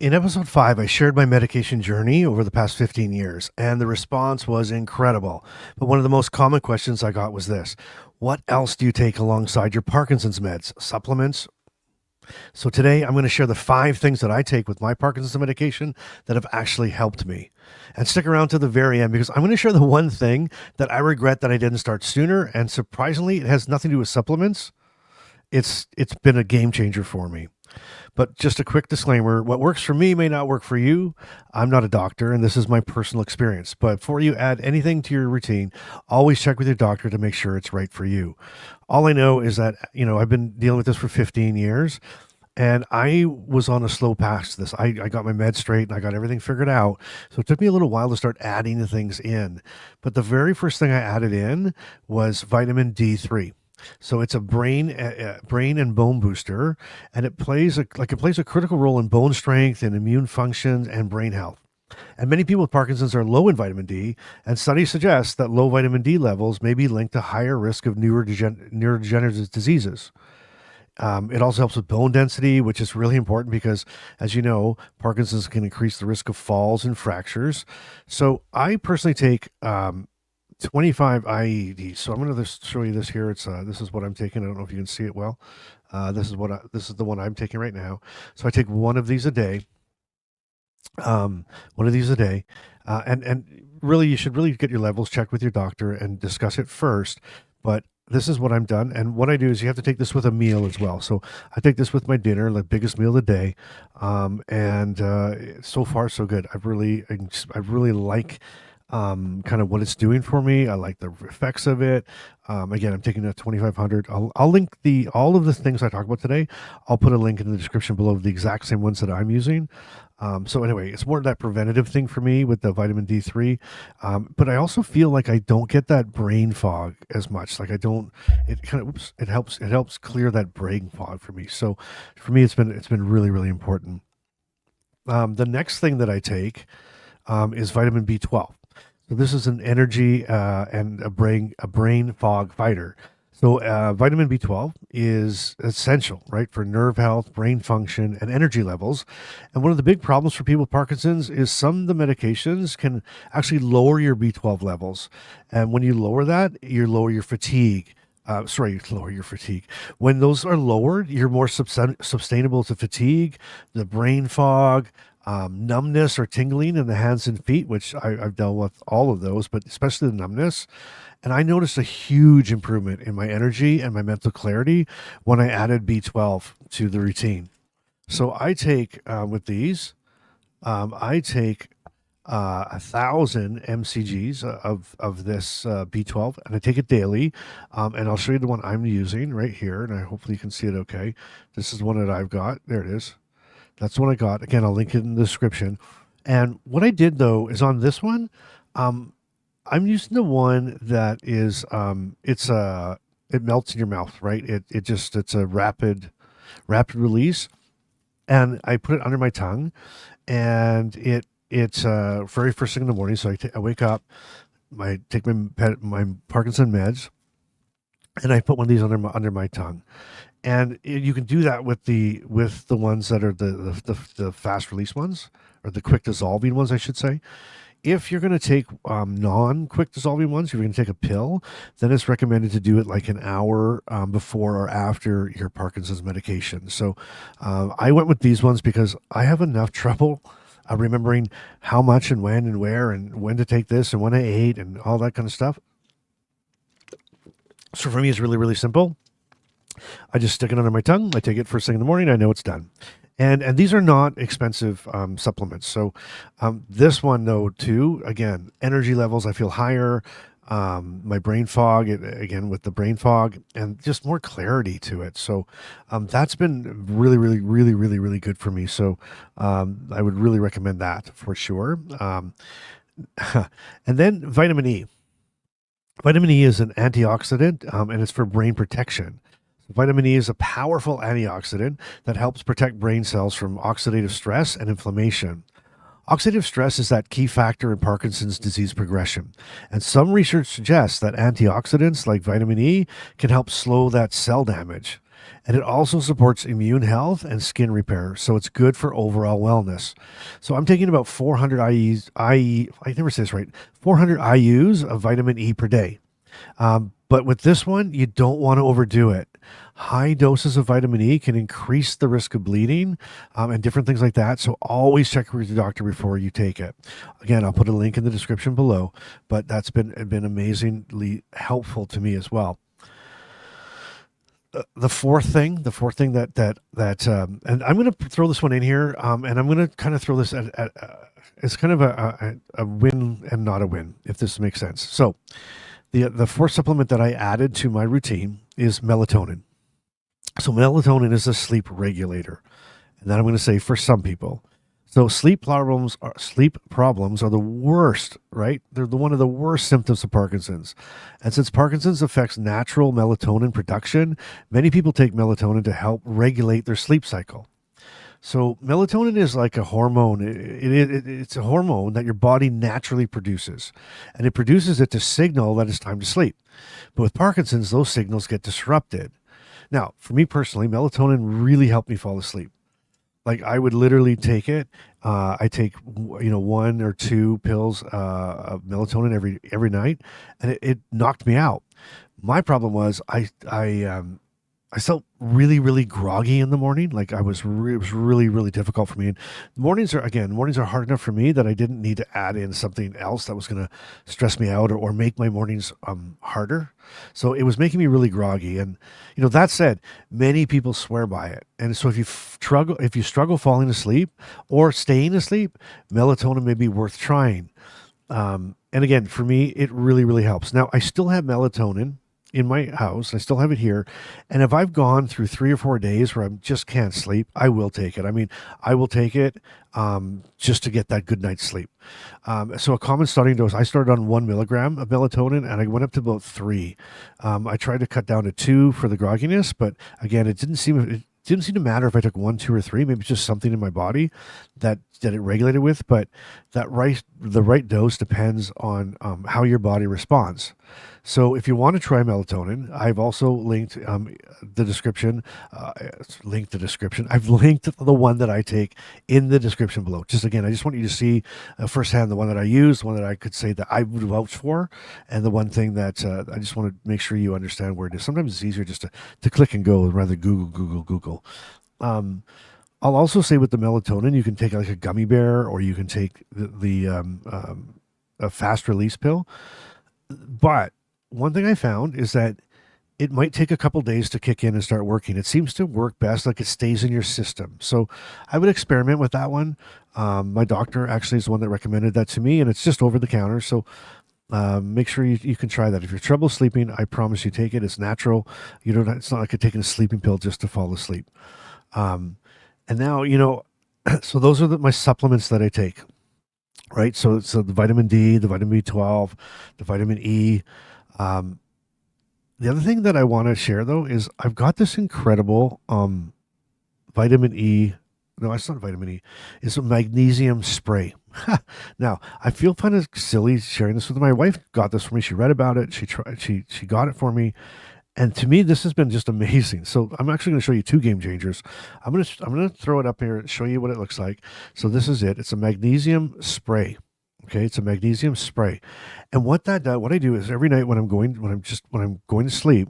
In episode 5, I shared my medication journey over the past 15 years, and the response was incredible. But one of the most common questions I got was this: what else do you take alongside your Parkinson's meds? Supplements? So today I'm going to share the 5 things that I take with my Parkinson's medication that have actually helped me. And stick around to the very end because I'm going to share the one thing that I regret that I didn't start sooner. And surprisingly, it has nothing to do with supplements. It's been a game changer for me. But just a quick disclaimer, what works for me may not work for you. I'm not a doctor, and this is my personal experience. But before you add anything to your routine, always check with your doctor to make sure it's right for you. All I know is that, I've been dealing with this for 15 years, and I was on a slow path to this. I got my meds straight, and I got everything figured out. So it took me a little while to start adding the things in. But the very first thing I added in was vitamin D3. So it's a brain and bone booster, and it plays a critical role in bone strength and immune functions and brain health. And many people with Parkinson's are low in vitamin D, and studies suggest that low vitamin D levels may be linked to higher risk of neurodegenerative diseases. It also helps with bone density, which is really important because, as you know, Parkinson's can increase the risk of falls and fractures. So I personally take 25 IEDs. So I'm going to just show you this here. This is what I'm taking. I don't know if you can see it well. This is the one I'm taking right now. So I take one of these a day. One of these a day, and really, you should really get your levels checked with your doctor and discuss it first. But this is what I'm done, and what I do is you have to take this with a meal as well. So I take this with my dinner, the biggest meal of the day, and so far so good. I really like kind of what it's doing for me. I like the effects of it. Again, I'm taking a 2500. I'll link all of the things I talk about today. I'll put a link in the description below of the exact same ones that I'm using. So anyway, it's more that preventative thing for me with the vitamin D3. But I also feel like I don't get that brain fog as much. Like I don't, it kind of, it helps clear that brain fog for me. So for me, it's been really, really important. The next thing that I take, is vitamin B12. So this is an energy and a brain fog fighter. So vitamin B12 is essential, right, for nerve health, brain function, and energy levels. And one of the big problems for people with Parkinson's is some of the medications can actually lower your B12 levels. And when you lower that, you lower your fatigue. You lower your fatigue. When those are lowered, you're more sustainable to fatigue, the brain fog, numbness or tingling in the hands and feet, which I've dealt with all of those, but especially the numbness. And I noticed a huge improvement in my energy and my mental clarity when I added B12 to the routine. So I take with these, I take 1,000 mcgs of this B12, and I take it daily. And I'll show you the one I'm using right here, and I hopefully you can see it okay. This is one that I've got. There it is. That's the one I got. Again, I'll link it in the description. And what I did though is on this one, I'm using the one that is it melts in your mouth, right? It's a rapid release, and I put it under my tongue, and it's very first thing in the morning. So I wake up, I take my Parkinson meds, and I put one of these under my tongue. And you can do that with the ones that are the fast release ones, or the quick dissolving ones, I should say. If you're going to take non-quick dissolving ones, if you're going to take a pill, then it's recommended to do it like an hour before or after your Parkinson's medication. So I went with these ones because I have enough trouble remembering how much and when and where and when to take this and when I ate and all that kind of stuff. So for me, it's really, really simple. I just stick it under my tongue. I take it first thing in the morning. I know it's done. And these are not expensive supplements. So this one, though, too, again, energy levels, I feel higher. My brain fog, again, with the brain fog, and just more clarity to it. So that's been really, really, really, really, really good for me. So I would really recommend that for sure. And then vitamin E. Vitamin E is an antioxidant, and it's for brain protection. Vitamin E is a powerful antioxidant that helps protect brain cells from oxidative stress and inflammation. Oxidative stress is that key factor in Parkinson's disease progression, and some research suggests that antioxidants like vitamin E can help slow that cell damage. And it also supports immune health and skin repair. So it's good for overall wellness. So I'm taking about 400 I never say this right, 400 IUs of vitamin E per day. But with this one, you don't want to overdo it. High doses of vitamin E can increase the risk of bleeding and different things like that. So always check with your doctor before you take it. Again, I'll put a link in the description below, but that's been amazingly helpful to me as well. The fourth thing and I'm going to throw this one in here, and I'm going to kind of throw this at it's kind of a win and not a win, if this makes sense. So the fourth supplement that I added to my routine is melatonin. So melatonin is a sleep regulator, and then I'm going to say for some people. So sleep problems are the worst, right? They're one of the worst symptoms of Parkinson's. And since Parkinson's affects natural melatonin production, many people take melatonin to help regulate their sleep cycle. So melatonin is like a hormone. It's a hormone that your body naturally produces, and it produces it to signal that it's time to sleep. But with Parkinson's, those signals get disrupted. Now, for me personally, melatonin really helped me fall asleep. Like I would literally take it. I take one or two pills of melatonin every night, and it knocked me out. My problem was I felt really, really groggy in the morning. Like it was really, really difficult for me. And mornings are hard enough for me that I didn't need to add in something else that was going to stress me out or make my mornings harder. So it was making me really groggy. And that said, many people swear by it. And so if you struggle falling asleep or staying asleep, melatonin may be worth trying. And again, for me, it really, really helps. Now I still have melatonin in my house. I still have it here. And if I've gone through 3 or 4 days where I just can't sleep, I will take it. I mean, I will take it just to get that good night's sleep. So a common starting dose, I started on 1 milligram of melatonin and I went up to about 3. I tried to cut down to 2 for the grogginess, but again, it didn't seem to matter if I took 1, 2, or 3. Maybe it's just something in my body that it regulated with. But the right dose depends on how your body responds. So if you want to try melatonin, I've also linked the description. I've linked the one that I take in the description below. Just again, I just want you to see firsthand the one that I use, the one that I could say that I would vouch for, and the one thing that I just want to make sure you understand where it is. Sometimes it's easier just to click and go rather than Google. I'll also say with the melatonin, you can take like a gummy bear, or you can take a fast release pill. But one thing I found is that it might take a couple days to kick in and start working. It seems to work best like it stays in your system. So I would experiment with that one. My doctor actually is the one that recommended that to me, and it's just over the counter. So make sure you can try that. If you're trouble sleeping, I promise you take it. It's natural. It's not like you're taking a sleeping pill just to fall asleep. And now, so those are my supplements that I take, right? So the vitamin D, the vitamin B12, the vitamin E. The other thing that I want to share though is I've got this incredible vitamin E. No, it's not vitamin E. It's a magnesium spray. Now, I feel kind of silly sharing this with my wife. Got this for me. She read about it. She got it for me. And to me, this has been just amazing. So I'm actually going to show you 2 game changers. I'm going to throw it up here and show you what it looks like. So this is it. It's a magnesium spray. Okay, it's a magnesium spray. And what I do is every night when I'm going to sleep,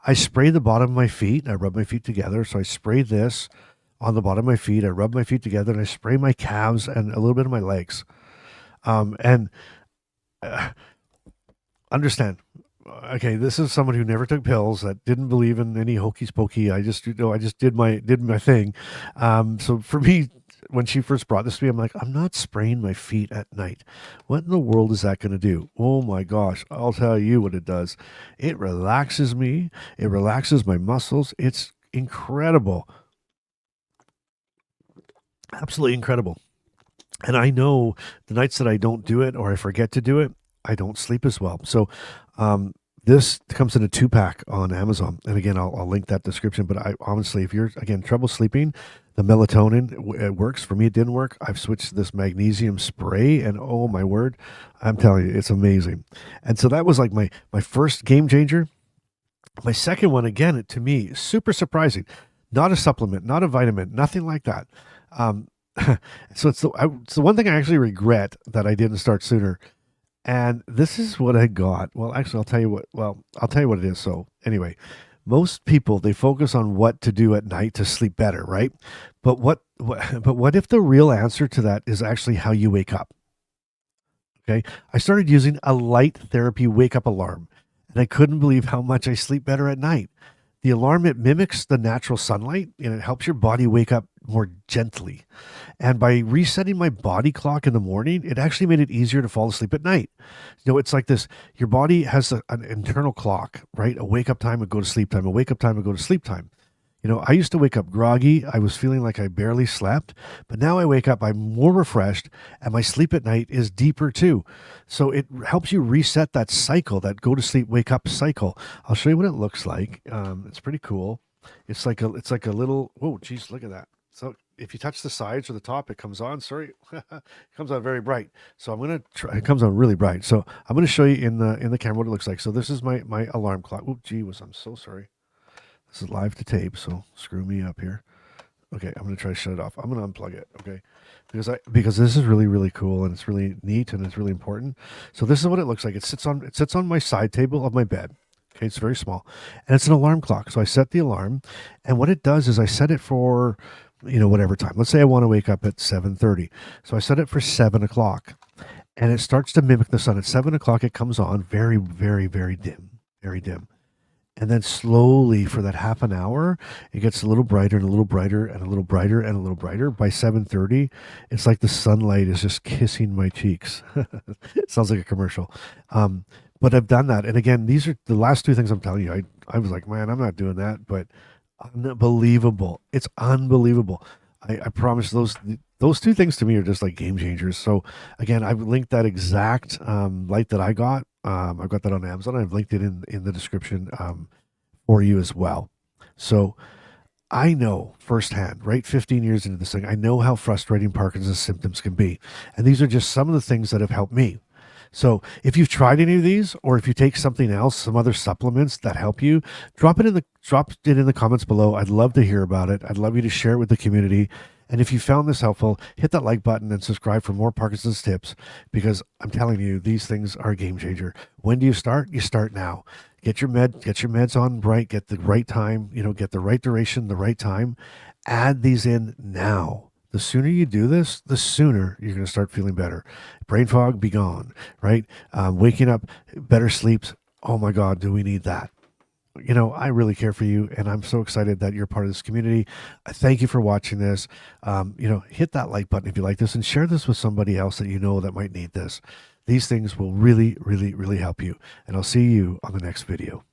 I spray the bottom of my feet. I rub my feet together. So I spray this on the bottom of my feet. I rub my feet together and I spray my calves and a little bit of my legs. And understand. Okay, this is someone who never took pills, that didn't believe in any hokey pokey. I just did my thing. So for me, when she first brought this to me, I'm like, I'm not spraying my feet at night. What in the world is that going to do? Oh my gosh, I'll tell you what it does. It relaxes me. It relaxes my muscles. It's incredible. Absolutely incredible. And I know the nights that I don't do it or I forget to do it, I don't sleep as well. So this comes in a 2-pack on Amazon. And again, I'll link that description. But I honestly, if you're, again, trouble sleeping, the melatonin, it works. For me, it didn't work. I've switched to this magnesium spray, and oh my word, I'm telling you, it's amazing. And so that was like my first game changer. My second one, again, to me, super surprising. Not a supplement, not a vitamin, nothing like that. Um, so it's the one thing I actually regret that I didn't start sooner. And this is what I got. Well, actually, I'll tell you what. Well, I'll tell you what it is. So anyway, most people, they focus on what to do at night to sleep better, right? But what if the real answer to that is actually how you wake up? Okay, I started using a light therapy wake up alarm, and I couldn't believe how much I sleep better at night. The alarm, it mimics the natural sunlight and it helps your body wake up more gently. And by resetting my body clock in the morning, it actually made it easier to fall asleep at night. It's like this: your body has an internal clock, right? A wake up time, a go to sleep time, a wake up time, a go to sleep time. I used to wake up groggy. I was feeling like I barely slept, but now I wake up, I'm more refreshed, and my sleep at night is deeper too. So it helps you reset that cycle, that go to sleep, wake up cycle. I'll show you what it looks like. It's pretty cool. It's like a little, oh, geez, look at that. So if you touch the sides or the top, it comes on. Sorry, it comes on very bright. So I'm gonna try. It comes on really bright. So I'm gonna show you in the camera what it looks like. So this is my alarm clock. Oh, gee whiz, I'm so sorry. This is live to tape, so screw me up here. Okay, I'm gonna try to shut it off. I'm gonna unplug it, okay? Because this is really really cool and it's really neat and it's really important. So this is what it looks like. It sits on my side table of my bed. Okay, it's very small, and it's an alarm clock. So I set the alarm, and what it does is I set it for whatever time. Let's say I want to wake up at 7:30, so I set it for 7 o'clock, and it starts to mimic the sun. At 7 o'clock, it comes on very very very dim, very dim. And then slowly for that half an hour, it gets a little brighter and a little brighter and a little brighter and a little brighter. By 7:30, it's like the sunlight is just kissing my cheeks. Sounds like a commercial. But I've done that. And again, these are the last two things I'm telling you. I was like, man, I'm not doing that, but unbelievable. It's unbelievable. I promise those two things to me are just like game changers. So again, I've linked that exact light that I got. I've got that on Amazon. I've linked it in the description for you as well. So I know firsthand, right? 15 years into this thing, I know how frustrating Parkinson's symptoms can be. And these are just some of the things that have helped me. So if you've tried any of these, or if you take something else, some other supplements that help you, drop it in the comments below. I'd love to hear about it. I'd love you to share it with the community. And if you found this helpful, hit that like button and subscribe for more Parkinson's tips, because I'm telling you, these things are a game changer. When do you start? You start now. Get your meds on right, get the right time, get the right duration, the right time. Add these in now. The sooner you do this, the sooner you're going to start feeling better. Brain fog, be gone, right? Waking up, better sleeps. Oh my God, do we need that? I really care for you, and I'm so excited that you're part of this community. I thank you for watching this. Hit that like button if you like this, and share this with somebody else that you know that might need this. These things will really, really, really help you. And I'll see you on the next video.